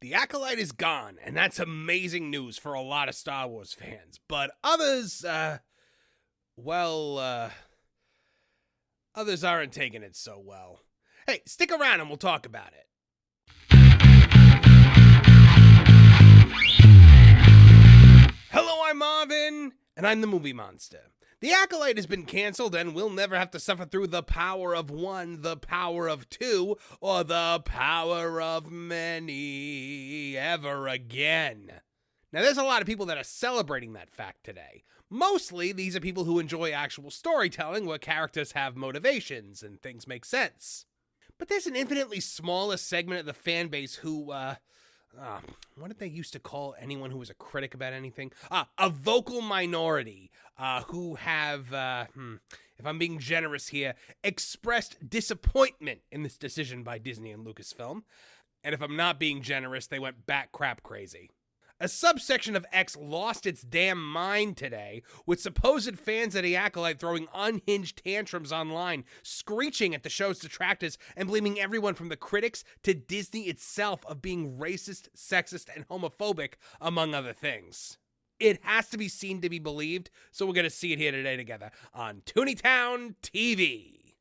The Acolyte is gone, and that's amazing news for a lot of Star Wars fans. But others, well, others aren't taking it so well. Hey, stick around and we'll talk about it. Hello, I'm Marvin, and I'm the Movie Monster. The Acolyte has been canceled, and we'll never have to suffer through the power of one, the power of two, or the power of many ever again. Now, there's a lot of people that are celebrating that fact today. Mostly, these are people who enjoy actual storytelling where characters have motivations and things make sense. But there's an infinitely smaller segment of the fan base who, what did they used to call anyone who was a critic about anything? A vocal minority who have, if I'm being generous here, expressed disappointment in this decision by Disney and Lucasfilm. And if I'm not being generous, they went bat crap crazy. A subsection of X lost its damn mind today, with supposed fans of the Acolyte throwing unhinged tantrums online, screeching at the show's detractors, and blaming everyone from the critics to Disney itself of being racist, sexist, and homophobic, among other things. It has to be seen to be believed, so we're going to see it here today together on Tooneytown TV.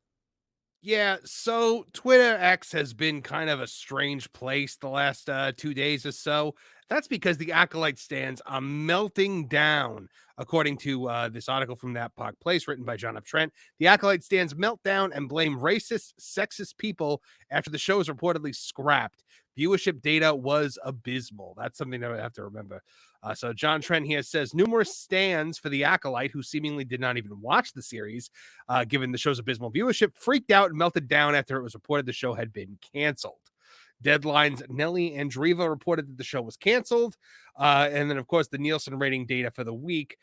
Yeah, so Twitter X has been kind of a strange place the last 2 days or so. That's because the Acolyte stands are melting down. According to this article from That Park Place, written by John F. Trent, the Acolyte stands melt down and blame racist, sexist people after the show is reportedly scrapped. Viewership data was abysmal. That's something that I have to remember. So John Trent here says numerous stands for the Acolyte, who seemingly did not even watch the series, given the show's abysmal viewership, freaked out and melted down after it was reported the show had been canceled. Deadline's Nelly Andreeva reported that the show was canceled. And then, of course, the Nielsen rating data for the week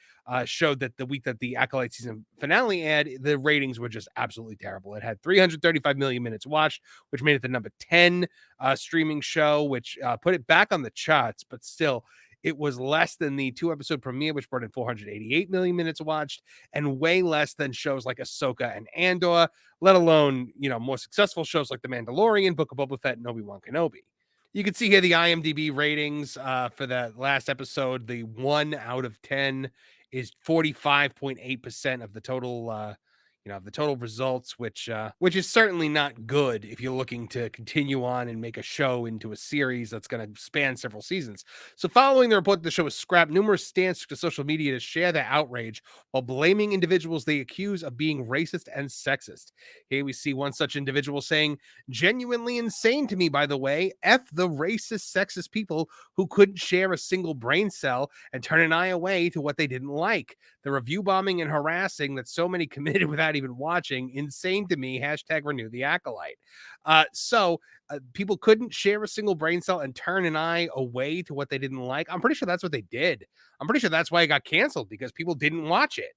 showed that the week that the Acolyte season finale aired, the ratings were just absolutely terrible. It had 335 million minutes watched, which made it the number 10 streaming show, which put it back on the charts, but still, it was less than the 2-episode premiere, which brought in 488 million minutes watched, and way less than shows like Ahsoka and Andor, let alone, more successful shows like The Mandalorian, Book of Boba Fett, and Obi-Wan Kenobi. You can see here the IMDb ratings for that last episode. The 1 out of 10 is 45.8% of the total the total results, which is certainly not good if you're looking to continue on and make a show into a series that's going to span several seasons. So following the report that the show was scrapped, numerous stans took to social media to share their outrage while blaming individuals they accuse of being racist and sexist. Here we see one such individual saying, "Genuinely insane to me, by the way, F the racist, sexist people who couldn't share a single brain cell and turn an eye away to what they didn't like. The review bombing and harassing that so many committed without even watching, insane to me, hashtag renew the Acolyte." So people couldn't share a single brain cell and turn an eye away to what they didn't like. I'm pretty sure that's what they did. I'm pretty sure that's why it got canceled, because people didn't watch it.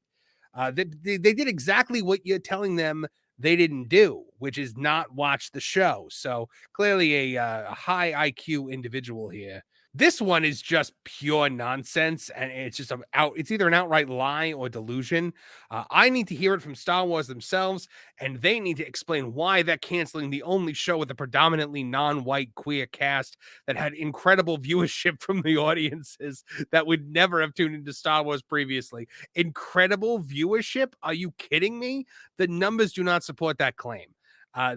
They did exactly what you're telling them they didn't do, which is not watch the show. So clearly a high IQ individual here. This one is just pure nonsense, and it's just it's either an outright lie or delusion. I need to hear it from Star Wars themselves, and they need to explain why they're canceling the only show with a predominantly non-white queer cast that had incredible viewership from the audiences that would never have tuned into Star Wars previously. Incredible viewership? Are you kidding me? The numbers do not support that claim.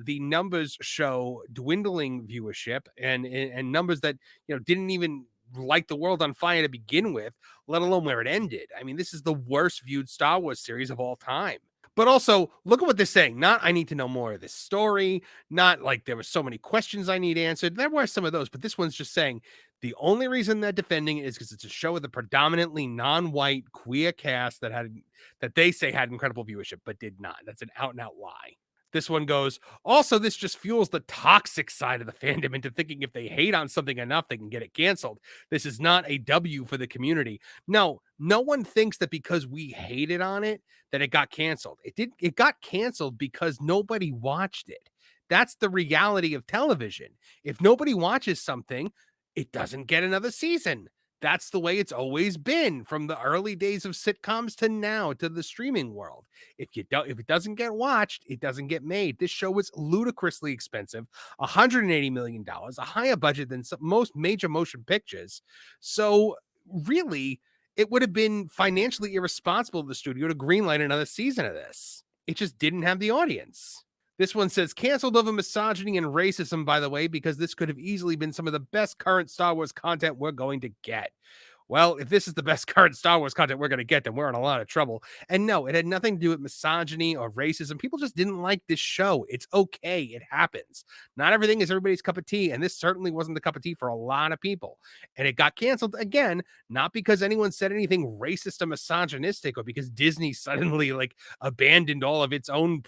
The numbers show dwindling viewership and numbers that didn't even light the world on fire to begin with, let alone where it ended. I mean, this is the worst viewed Star Wars series of all time. But also, look at what they're saying. Not, I need to know more of this story. Not like there were so many questions I need answered. There were some of those, but this one's just saying the only reason they're defending it is because it's a show with a predominantly non-white queer cast that they say had incredible viewership, but did not. That's an out and out lie. This one goes, also, this just fuels the toxic side of the fandom into thinking if they hate on something enough, they can get it canceled. This is not a W for the community. No one thinks that because we hated on it, that it got canceled. It got canceled because nobody watched it. That's the reality of television. If nobody watches something, it doesn't get another season. That's the way it's always been from the early days of sitcoms to now to the streaming world. If it doesn't get watched, it doesn't get made. This show was ludicrously expensive, $180 million, a higher budget than most major motion pictures. So really, it would have been financially irresponsible of the studio to greenlight another season of this. It just didn't have the audience. This one says canceled over misogyny and racism, by the way, because this could have easily been some of the best current Star Wars content we're going to get. Well, if this is the best current Star Wars content we're going to get, then we're in a lot of trouble. And no, it had nothing to do with misogyny or racism. People just didn't like this show. It's okay. It happens. Not everything is everybody's cup of tea. And this certainly wasn't the cup of tea for a lot of people. And it got canceled again, not because anyone said anything racist or misogynistic or because Disney suddenly abandoned all of its own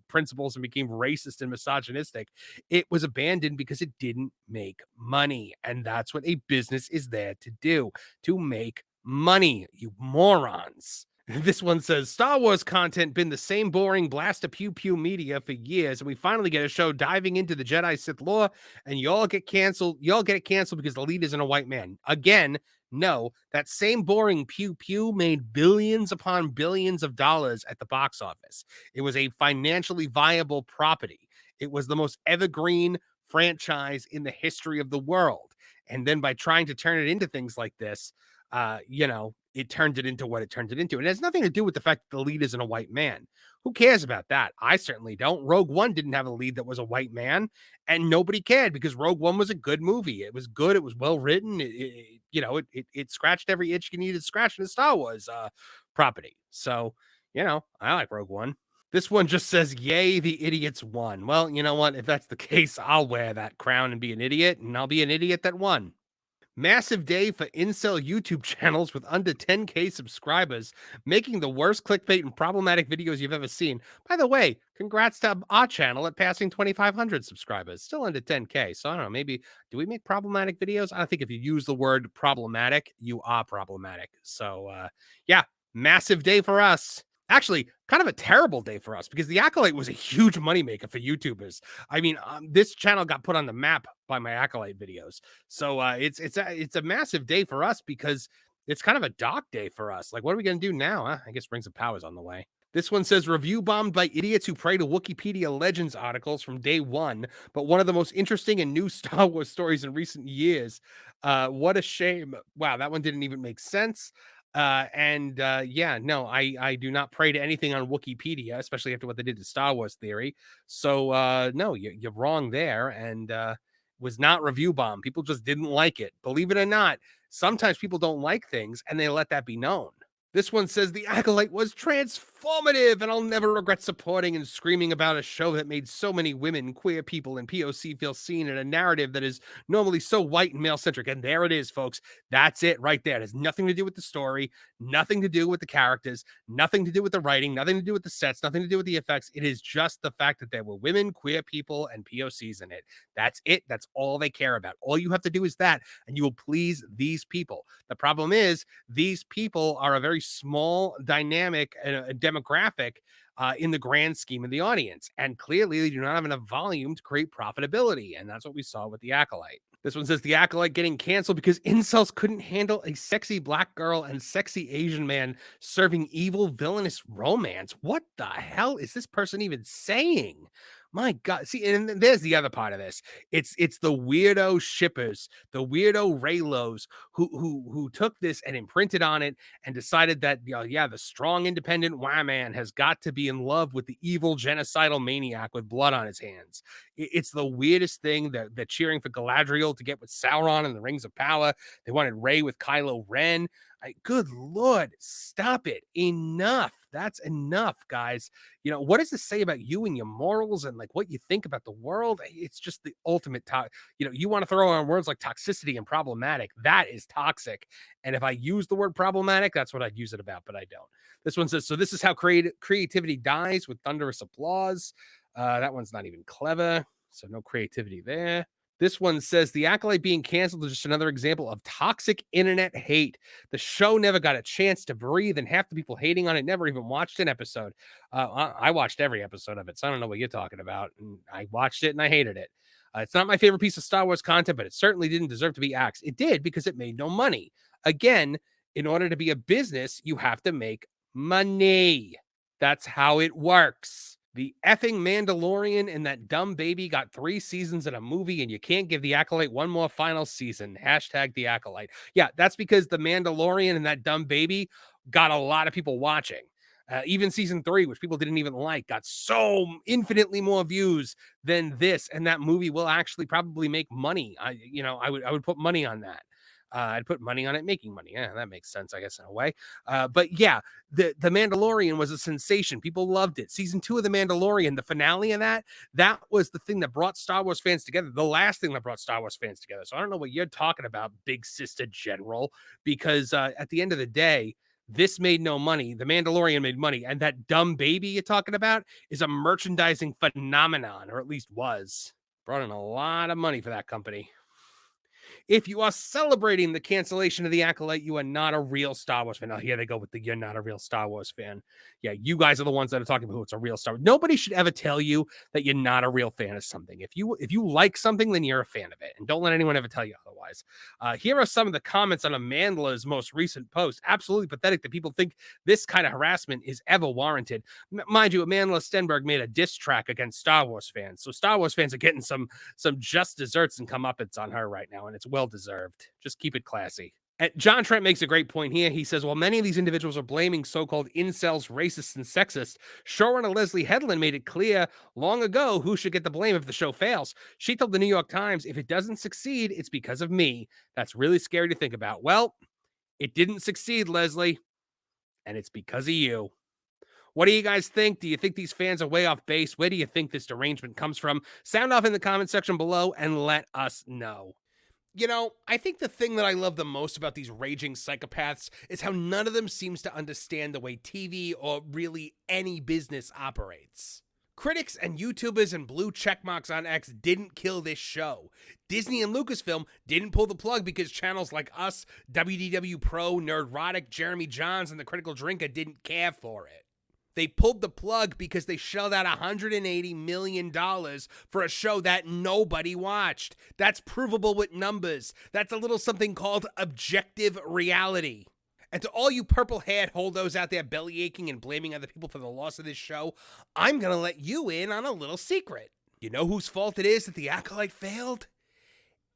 principles and became racist and misogynistic. It was abandoned because it didn't make money. And that's what a business is there to do, to make money, you morons. This one says Star Wars content been the same boring blast of pew pew media for years, and we finally get a show diving into the Jedi Sith lore, and y'all get canceled. Y'all get it canceled because the lead isn't a white man. Again, no, that same boring pew pew made billions upon billions of dollars at the box office. It was a financially viable property. It was the most evergreen franchise in the history of the world. And then by trying to turn it into things like this, it turned it into what it turned it into. And it has nothing to do with the fact that the lead isn't a white man. Who cares about that? I certainly don't. Rogue One didn't have a lead that was a white man, and nobody cared because Rogue One was a good movie. It was good. It was well written. It scratched every itch you needed to scratch in a Star Wars property. So, I like Rogue One. This one just says, yay, the idiots won. Well, you know what? If that's the case, I'll wear that crown and be an idiot, and I'll be an idiot that won. Massive day for incel YouTube channels with under 10K subscribers, making the worst clickbait and problematic videos you've ever seen. By the way, congrats to our channel at passing 2,500 subscribers, still under 10K. So I don't know, maybe, do we make problematic videos? I think if you use the word problematic, you are problematic. So yeah, massive day for us. Actually, kind of a terrible day for us because the Acolyte was a huge moneymaker for YouTubers. I mean, this channel got put on the map by my Acolyte videos. So it's a massive day for us because it's kind of a dark day for us. Like, what are we going to do now? I guess Rings of Power is on the way. This one says review bombed by idiots who pray to Wikipedia Legends articles from day one, but one of the most interesting and new Star Wars stories in recent years. What a shame. Wow, that one didn't even make sense. Yeah, no, I do not pray to anything on Wikipedia, especially after what they did to Star Wars Theory. So no, you're wrong there, and was not review bomb. People just didn't like it. Believe it or not, sometimes people don't like things and they let that be known. This one says the Acolyte was transformative, and I'll never regret supporting and screaming about a show that made so many women, queer people, and POC feel seen in a narrative that is normally so white and male-centric. And there it is, folks. That's it right there. It has nothing to do with the story, nothing to do with the characters, nothing to do with the writing, nothing to do with the sets, nothing to do with the effects. It is just the fact that there were women, queer people, and POCs in it. That's it. That's all they care about. All you have to do is that, and you will please these people. The problem is these people are a very small dynamic demographic in the grand scheme of the audience, and clearly they do not have enough volume to create profitability, and that's what we saw with the Acolyte. This one says the Acolyte getting canceled because incels couldn't handle a sexy black girl and sexy Asian man serving evil villainous romance. What the hell is this person even saying? My God. See, and there's the other part of this. It's the weirdo shippers, the weirdo Raylos who took this and imprinted on it and decided that, yeah, the strong independent man has got to be in love with the evil genocidal maniac with blood on his hands. It's the weirdest thing that they're cheering for Galadriel to get with Sauron and the Rings of Power. They wanted Rey with Kylo Ren. Good Lord, stop it. Enough. That's enough, guys. What does this say about you and your morals and what you think about the world? It's just the ultimate you want to throw on words like toxicity and problematic. That is toxic. And if I use the word problematic, that's what I'd use it about, but I don't. This one says, so this is how creativity dies, with thunderous applause. That one's not even clever, so no creativity there. This one says the Acolyte being canceled is just another example of toxic internet hate. The show never got a chance to breathe, and half the people hating on it never even watched an episode. I watched every episode of it, so I don't know what you're talking about. And I watched it and I hated it. It's not my favorite piece of Star Wars content, but it certainly didn't deserve to be axed. It did because it made no money. Again, in order to be a business, you have to make money. That's how it works. The effing Mandalorian and that dumb baby got 3 seasons in a movie, and you can't give the Acolyte one more final season. Hashtag the Acolyte. Yeah, that's because the Mandalorian and that dumb baby got a lot of people watching. Even season 3, which people didn't even like, got so infinitely more views than this, and that movie will actually probably make money. I would put money on that. I'd put money on it making money. Yeah, that makes sense, I guess, in a way. But yeah, the Mandalorian was a sensation. People loved it. Season 2 of The Mandalorian, the finale of that was the thing that brought Star Wars fans together. The last thing that brought Star Wars fans together. So I don't know what you're talking about, big sister general, because at the end of the day, this made no money. The Mandalorian made money. And that dumb baby you're talking about is a merchandising phenomenon, or at least was. Brought in a lot of money for that company. If you are celebrating the cancellation of the Acolyte, you are not a real Star Wars fan. Oh, here they go with the "you're not a real Star Wars fan." Yeah, you guys are the ones that are talking about who it's a real Star Wars. Nobody should ever tell you that you're not a real fan of something. If you like something, then you're a fan of it, and don't let anyone ever tell you otherwise. Here are some of the comments on Amanda's most recent post. Absolutely pathetic that people think this kind of harassment is ever warranted. Mind you, Amanda Stenberg made a diss track against Star Wars fans, so Star Wars fans are getting some just desserts and comeuppance on her right now, and it's well deserved. Just keep it classy. And John Trent makes a great point here. He says, while many of these individuals are blaming so-called incels, racists, and sexist, showrunner Leslie Headland made it clear long ago who should get the blame if the show fails. She told the New York Times, if it doesn't succeed, it's because of me. That's really scary to think about. Well, it didn't succeed, Leslie, and it's because of you. What do you guys think? Do you think these fans are way off base? Where do you think this derangement comes from? Sound off in the comment section below and let us know. You know, I think the thing that I love the most about these raging psychopaths is how none of them seems to understand the way TV or really any business operates. Critics and YouTubers and blue checkmarks on X didn't kill this show. Disney and Lucasfilm didn't pull the plug because channels like us, WDW Pro, Nerdrotic, Jeremy Johns, and The Critical Drinker didn't care for it. They pulled the plug because they shelled out $180 million for a show that nobody watched. That's provable with numbers. That's a little something called objective reality. And to all you purple-haired holdos out there belly aching and blaming other people for the loss of this show, I'm going to let you in on a little secret. You know whose fault it is that the Acolyte failed?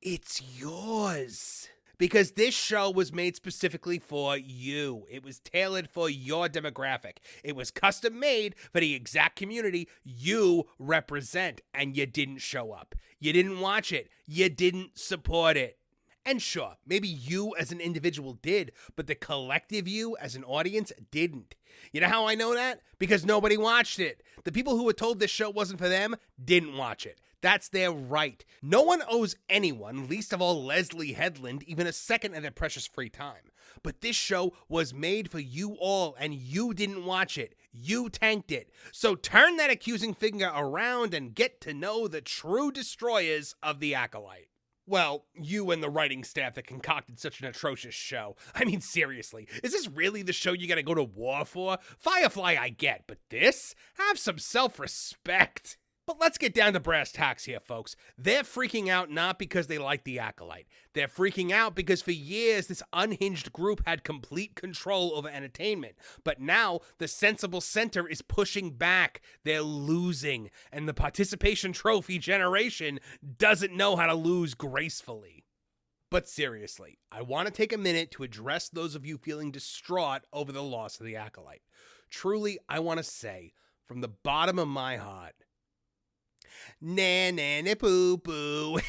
It's yours. Because this show was made specifically for you. It was tailored for your demographic. It was custom made for the exact community you represent, and you didn't show up. You didn't watch it. You didn't support it. And sure, maybe you as an individual did, but the collective you as an audience didn't. You know how I know that? Because nobody watched it. The people who were told this show wasn't for them didn't watch it. That's their right. No one owes anyone, least of all Leslie Headland, even a second of their precious free time. But this show was made for you all, and you didn't watch it. You tanked it. So turn that accusing finger around and get to know the true destroyers of the Acolyte. Well, you and the writing staff that concocted such an atrocious show. I mean, seriously, is this really the show you gotta go to war for? Firefly I get, but this? Have some self-respect. But let's get down to brass tacks here, folks. They're freaking out not because they like the Acolyte. They're freaking out because for years this unhinged group had complete control over entertainment. But now the sensible center is pushing back. They're losing. And the participation trophy generation doesn't know how to lose gracefully. But seriously, I want to take a minute to address those of you feeling distraught over the loss of the Acolyte. Truly, I want to say, from the bottom of my heart, poo poo.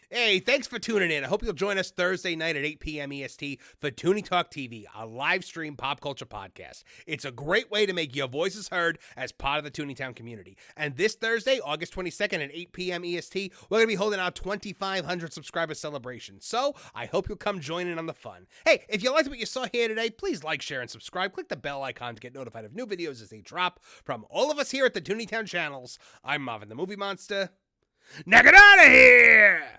Hey, thanks for tuning in. I hope you'll join us Thursday night at 8 p.m. EST for Tooney Talk TV, a live stream pop culture podcast. It's a great way to make your voices heard as part of the Tooneytown community. And this Thursday, August 22nd at 8 p.m. EST, we're going to be holding our 2,500 subscriber celebration. So I hope you'll come join in on the fun. Hey, if you liked what you saw here today, please like, share, and subscribe. Click the bell icon to get notified of new videos as they drop. From all of us here at the Tooneytown channels, I'm Marvin the Movie Monster. Now get out of here!